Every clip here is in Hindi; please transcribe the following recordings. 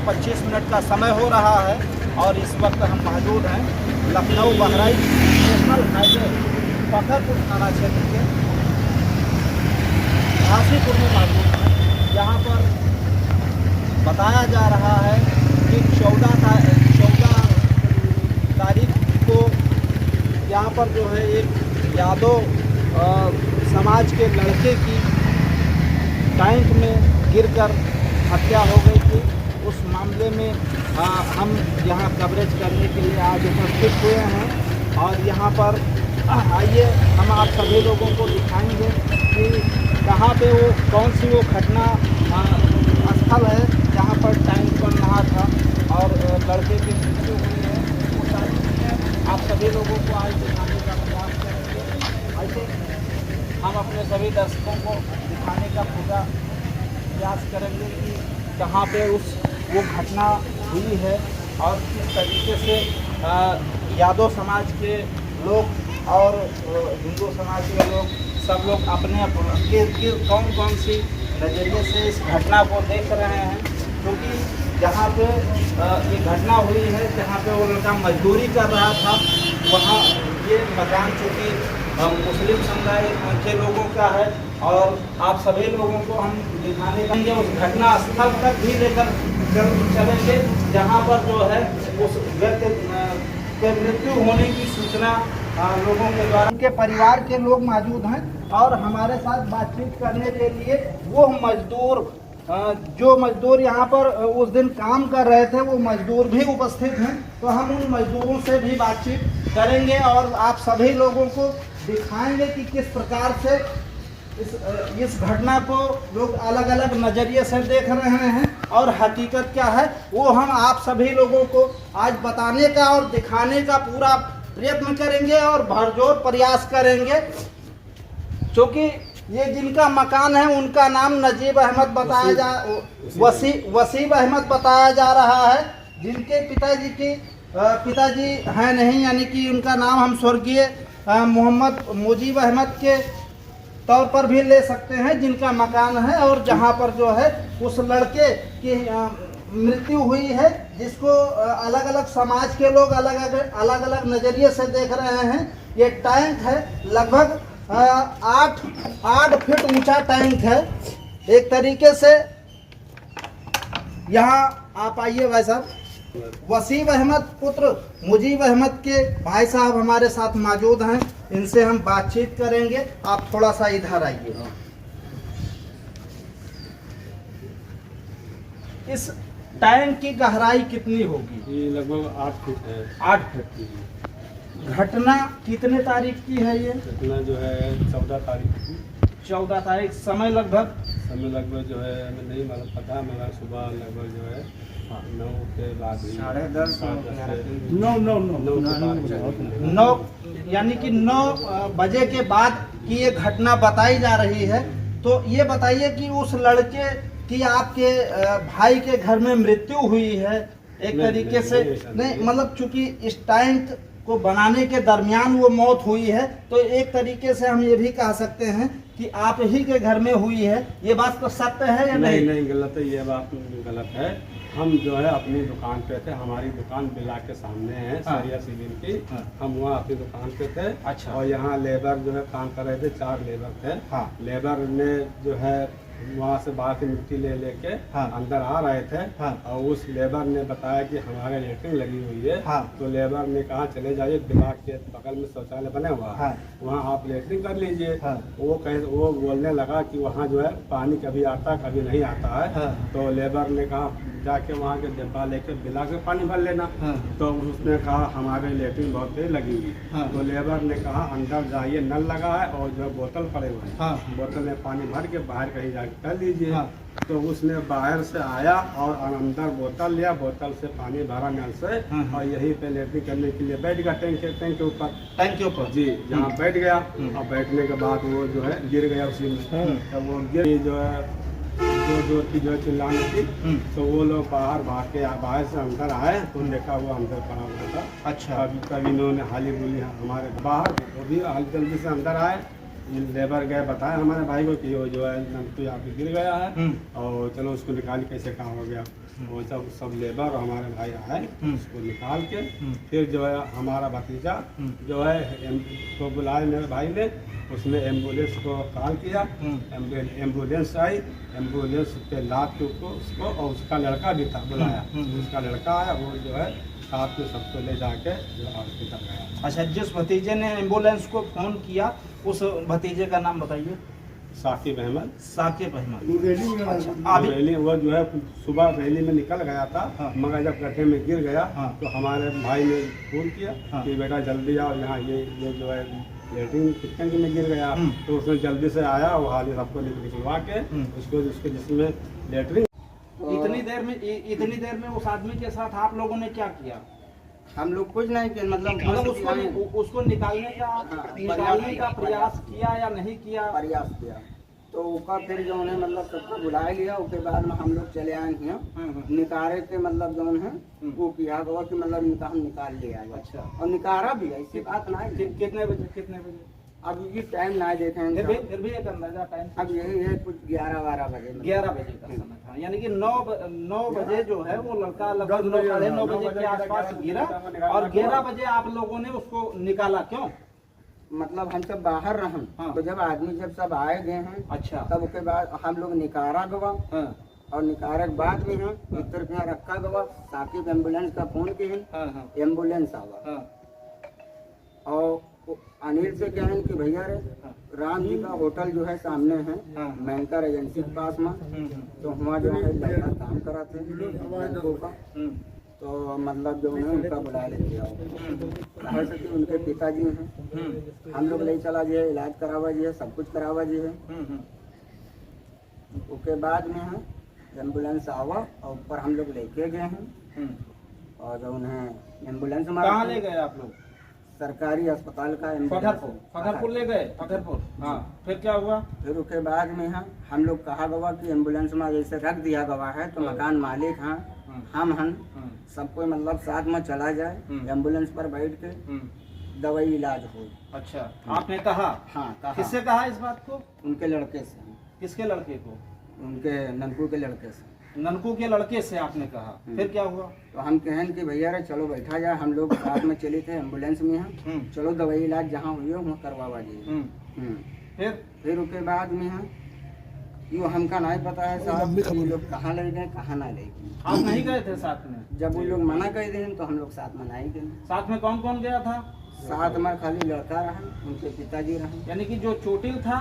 तकरीबन 25 मिनट का समय हो रहा है और इस वक्त हम मौजूद हैं लखनऊ बहराइच नेशनल हाईवे फखरपुर थाना क्षेत्र के घासीपुर में मौजूद हैं। यहाँ पर बताया जा रहा है कि 14 तारीख को यहाँ पर जो है एक यादव समाज के लड़के की टैंक में गिरकर हत्या हो गई थी। उस मामले में हम यहाँ कवरेज करने के लिए आज उपस्थित हुए हैं और यहाँ पर आइए हम आप सभी लोगों को दिखाएंगे कि कहाँ पे वो कौन सी वो घटना स्थल है जहाँ पर टैंक बन रहा था और लड़के की मृत्यु हुई है। वो सारी चीज़ें आप सभी लोगों को आज दिखाने का प्रयास करेंगे। आइए हम अपने सभी दर्शकों को दिखाने का पूरा प्रयास करेंगे कि कहाँ पे वो घटना हुई है और किस तरीके से यादव समाज के लोग और हिंदू समाज के लोग सब लोग अपने कौन सी नज़रिए से इस घटना को देख रहे हैं। क्योंकि जहाँ पे ये घटना हुई है, जहाँ पे वो लड़का मजदूरी कर रहा था, वहाँ ये मकान चूँकि मुस्लिम समुदाय के लोगों का है और आप सभी लोगों को हम दिखाने देंगे उस घटना स्थल तक भी लेकर चलेंगे जहाँ पर जो है उस व्यक्ति के मृत्यु होने की सूचना लोगों के द्वारा उनके परिवार के लोग मौजूद हैं और हमारे साथ बातचीत करने के लिए वो मजदूर जो मजदूर यहाँ पर उस दिन काम कर रहे थे वो मजदूर भी उपस्थित हैं। तो हम उन मजदूरों से भी बातचीत करेंगे और आप सभी लोगों को दिखाएंगे कि किस प्रकार से इस घटना को लोग अलग अलग नज़रिए से देख रहे हैं और हकीकत क्या है वो हम आप सभी लोगों को आज बताने का और दिखाने का पूरा प्रयत्न करेंगे और भरजोर प्रयास करेंगे। क्योंकि ये जिनका मकान है उनका नाम नजीब अहमद वसीम अहमद बताया जा रहा है, जिनके पिताजी हैं नहीं, यानी कि उनका नाम हम स्वर्गीय मोहम्मद मुजीब अहमद के तौर पर भी ले सकते हैं, जिनका मकान है और जहां पर जो है उस लड़के की मृत्यु हुई है, जिसको अलग अलग समाज के लोग अलग अलग नज़रिए से देख रहे हैं। ये टैंक है, लगभग 8 फीट ऊंचा टैंक है। एक तरीके से यहाँ आप आइए भाई साहब, वसीम अहमद पुत्र मुजीब अहमद के भाई साहब हमारे साथ मौजूद हैं, इनसे हम बातचीत करेंगे। आप थोड़ा सा इधर आइए। इस टैंक की गहराई कितनी होगी? ये लगभग 8 फीट है। 8 फीट की। घटना कितने तारीख की है ये? घटना जो है 14 तारीख की। 14 तारीख। समय लगभग जो है हमें नहीं मालूम पता, मगर सुबह लगभग जो है 9 के बाद 9 यानी कि 9 बजे के बाद की ये घटना बताई जा रही है। तो ये बताइए कि उस लड़के की आपके भाई के घर में मृत्यु हुई है एक तरीके से? नहीं, मतलब चूंकि इस टैंक को बनाने के दरमियान वो मौत हुई है, तो एक तरीके से हम ये भी कह सकते हैं कि आप ही के घर में हुई है। ये बात तो सत्य है या नहीं? नहीं, गलत है, ये बात गलत है। हम जो है अपनी दुकान पे थे, हमारी दुकान बिला के सामने है सरिया सीमेंट की। हम वहाँ अपनी दुकान पे थे। अच्छा। और यहाँ लेबर जो है काम कर रहे थे, 4 लेबर थे। लेबर ने जो है वहाँ से बाहर से मिट्टी ले लेके अंदर आ रहे थे। और उस लेबर ने बताया कि हमारे लेटरिन लगी हुई है। तो लेबर ने कहा चले जाइए, बिला के बगल में शौचालय बने हुआ है, वहाँ आप लेटरिन कर लीजिए। वो बोलने लगा कि वहाँ जो है पानी कभी आता कभी नहीं आता है। तो लेबर ने कहा जाके वहाँ के डिब्बा लेके बिला के पानी भर लेना। तो उसने कहा हमारे लेटरिन बहुत तेज लगी हुई। तो लेबर ने कहा अंदर जाइए, नल लगा है और जो बोतल पड़े हुए हैं, बोतल में पानी भर के बाहर कहीं जाके कर लीजिए। तो उसने बाहर से आया और अंदर बोतल लिया, बोतल से पानी भरा नल से और यहीं पे लेटरिन करने के लिए बैठ गया टैंक के ऊपर जी, जहाँ बैठ गया। और बैठने के बाद वो जो है गिर गया उसी में। तो वो गिर जो है जो चिल्लाने थी, तो वो लोग बाहर भाग के बाहर से अंदर आए तो देखा वो अंदर पड़ा हुआ था। अच्छा। तब इन्होंने हाली बोली हमारे बाहर, वो भी जल्दी से अंदर आए। लेबर गए बताया हमारे भाई को कि वो जो है तो यहाँ पे गिर गया है और चलो उसको निकाल कैसे कहाँ हो गया। वो सब लेबर और हमारे भाई आए, उसको निकाल के फिर जो है हमारा भतीजा जो है को बुलाए मेरे भाई ने, उसने एम्बुलेंस को कॉल किया, एम्बुलेंस आई, एम्बुलेंस पे लाद के उसको और उसका लड़का भी था बुलाया, उसका लड़का आया, वो जो है साथ में सबको ले जाके जो हॉस्पिटल गया। अच्छा, जिस भतीजे ने एम्बुलेंस को फोन किया उस भतीजे का नाम बताइए। साकिब अहमद। साकिब अहमद। अच्छा, रैली वो जो है सुबह रैली में निकल गया था। हाँ। मगर जब गड्ढे में गिर गया हाँ। तो हमारे भाई ने फोन किया हाँ। कि बेटा जल्दी आओ, यहाँ ये जो है लेटरिन किचन में गिर गया। तो उसने जल्दी से आया, वो हाल सबको निकलवा के उसको जिसमें लेटरिन। इतनी देर में उस आदमी के साथ आप लोगों ने क्या किया? हम लोग कुछ नहीं किया, मतलब उसको निकालने का प्रयास किया या नहीं किया? प्रयास किया तो उसका फिर जो है मतलब सबको बुला लिया। उसके बाद में हम लोग चले आए हैं निकारे के मतलब जो है वो किया गया कि मतलब इनका हम निकाल लिया। अच्छा, और निकारा भी है, इसकी बात ना है। कितने बजे? अब ये टाइम ना देखें, फिर भी एक अंदाजा टाइम। अब यही है कुछ 11-12 बजे। 11 बजे का समय था, यानी कि 9 बजे जो है वो लड़का लगभग 9-9:30 बजे के आसपास गिरा। और 11 बजे आप लोगों ने उसको निकाला क्यों? मतलब हम सब बाहर रहें। हाँ। तो जब आदमी जब सब आए गए हैं, अच्छा, तब उसके बाद हम लोग निकारा गवा। हाँ, और निकारे के बाद में है इतर यहाँ रखा गवा। साकिब एम्बुलेंस का फोन किए, हाँ, एम्बुलेंस आवा। हाँ, और अनिल से कहें कि भैया रे राम जी का होटल जो है सामने है, हाँ। बैंकर एजेंसी के पास में। तो वहाँ जो है लड़का काम कराते हैं बैंकों का। तो मतलब जो है उनका बुला लेते आओ कि उनके पिताजी हैं, हम लोग ले चला जी है, इलाज करावा जी है, सब कुछ करावा जी है। उसके बाद में है एम्बुलेंस आवा और ऊपर हम लोग लेके गए हैं। और जो उन्हें एम्बुलेंस में कहाँ ले गए आप लोग? सरकारी अस्पताल का फखरपुर ले गए। फखरपुर, हाँ, फिर क्या हुआ? फिर उसके बाद में है हम लोग कहा गवा कि एम्बुलेंस में जैसे रख दिया गवा है तो मकान मालिक हैं, हम हैं, सबको मतलब साथ में चला जाए, एम्बुलेंस पर बैठ के दवाई इलाज हो। अच्छा, आपने कहा? हाँ, कहा। किससे कहा इस बात को? उनके लड़के से। किसके लड़के को? उनके ननकू के लड़के से। ननकू के लड़के से आपने कहा, फिर क्या हुआ? तो हम कहें कि भैया रे चलो बैठा जाए, हम लोग साथ में चले थे एम्बुलेंस में हैं, चलो दवाई इलाज जहाँ हुई हो वहाँ करवा दीजिए। फिर उसके बाद में है यो हमका नहीं पता है साहब ये लोग कहाँ ले गए कहाँ ना ले गए। आप नहीं गए थे साथ में? जब वो लोग मना कर दिए तो हम लोग साथ में नहीं गए। साथ में कौन कौन गया था? साथ में खाली लड़का रहा, उनके पिताजी रहे। यानी कि जो चोटिल था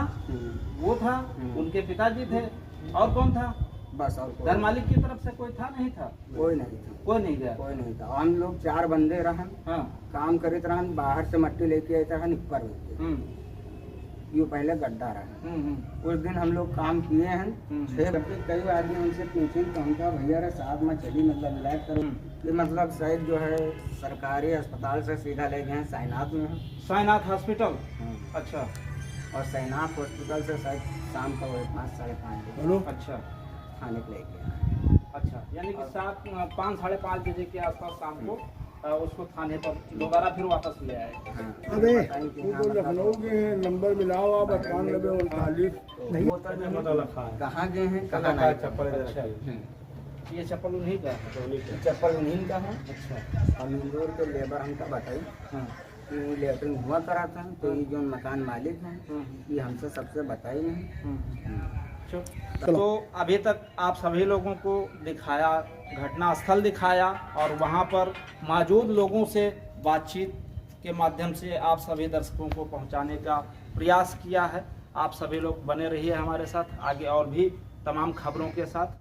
वो था, उनके पिताजी थे, और कौन था? बस। और घर मालिक की तरफ से कोई था? नहीं था, कोई नहीं था। कोई नहीं गया? कोई नहीं था। हम लोग 4 बंदे रहे, हाँ, काम करते रहे, बाहर से मट्टी लेके आए थे निपर में। ये पहले गड्ढा रहा। उस दिन हम लोग काम किए हैं 6 बजे। कई आदमी उनसे पूछे तो हम कहा भैया रे साथ में चली मतलब इलाज करो। ये मतलब शायद जो है सरकारी अस्पताल से सीधा ले गए साईनाथ में। साईनाथ हॉस्पिटल? अच्छा। और साईनाथ हॉस्पिटल से शायद शाम को 5-5:30 बजे अच्छा खाने के ले गया। अच्छा, यानी कि 5-5:30 बजे के आसपास शाम को उसको थाने पर दोबारा फिर वापस ले आए। अरे उनको लखनऊ के नंबर मिलाओ आप 9839 नहीं कहाँ गए हैं कहाँ नहीं। चप्पल, ये चप्पल उन्हीं का है? चप्पल उन्हीं का है। अच्छा। और इंदौर के लेबर हमका बताई कि लेटरिन हुआ कराते हैं तो ये जो मकान मालिक हैं ये हमसे सबसे बताई नहीं। तो अभी तक आप सभी लोगों को दिखाया, घटना स्थल दिखाया और वहाँ पर मौजूद लोगों से बातचीत के माध्यम से आप सभी दर्शकों को पहुँचाने का प्रयास किया है। आप सभी लोग बने रहिए हमारे साथ, आगे और भी तमाम खबरों के साथ।